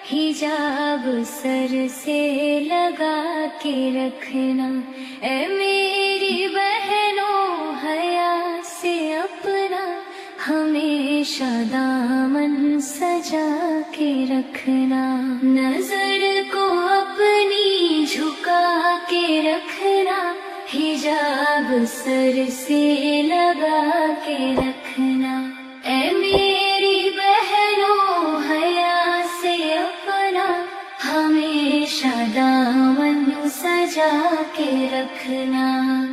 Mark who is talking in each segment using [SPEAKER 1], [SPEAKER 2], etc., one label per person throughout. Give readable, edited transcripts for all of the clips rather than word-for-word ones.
[SPEAKER 1] हिजाब सर से लगा के रखना। ए मेरी बहनों हया से अपना हमेशा दामन सजा के रखना। नजर को अपनी झुका के रखना, हिजाब सर से लगा के रखना। ए मेरी बहनों हया से अपना हमेशा दामन सजा के रखना।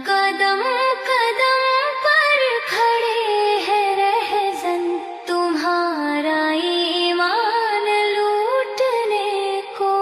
[SPEAKER 1] कदम कदम पर खड़े हैं रहज़न तुम्हारा ईमान लूटने को।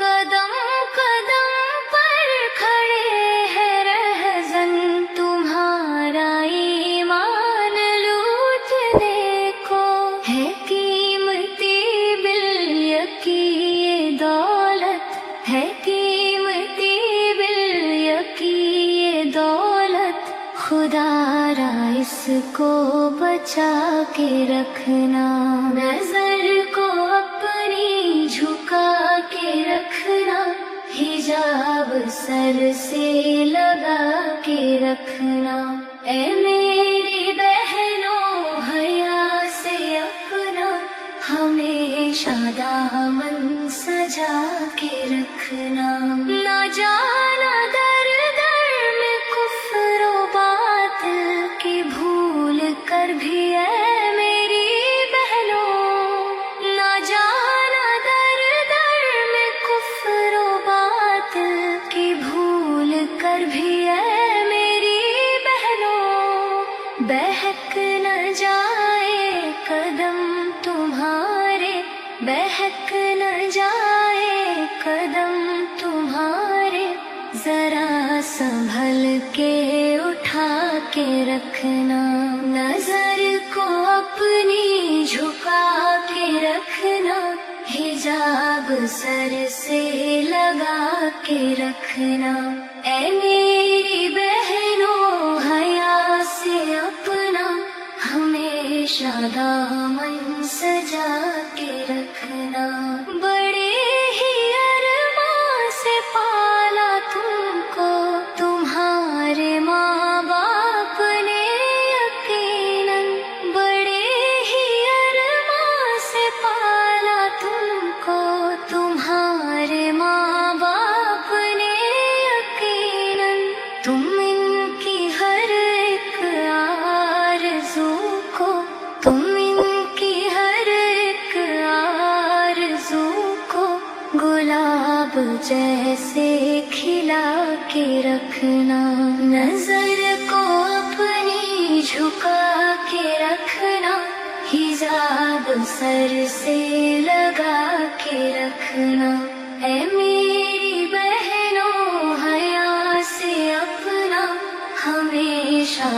[SPEAKER 1] कदम कदम पर खड़े हैं रहज़न तुम्हारा ईमान लूटने को। है कीमती बिल-यकी ये दौलत, है कीमती बिल-यकी ये दौलत, खुदारा इसको बचा के रखना। नजर को अपनी झुका के रखना, हिजाब सर से लगा के रखना। ए मेरी बहनों हया से अपना हमेशा दामन सजा के रखना। ना जाना दर दर में कुफ्र व बातिल की भूल कर भी है मेरी बहनों। ना जाना दर दर में कुफ्र व बातिल की भूल कर भी है मेरी बहनों। बहक न जाए कदम तुम्हारे, बहक न जाए कदम तुम्हारे, जरा संभल के उठा के रखना। नजर को अपनी झुका के रखना, हिजाब सर से लगा के रखना। ए मेरी बहनों हया से अपना हमेशा दामन सजा के रखना। बड़े ही अरमान से पाला तुमको तुम्हारे माँ बाप ने यकीनन। बड़े ही अरमान से पाला तुमको तुम्हारे माँ बाप ने यकीनन। तुम इनकी हर एक आरज़ू को, तुम इनकी हर एक आरज़ू को गुलाब जैसे खिला के रखना। नजर को अपनी झुका के रखना, हिजाब सर से लगा के रखना। ए मेरी बहनों हया से अपना हमेशा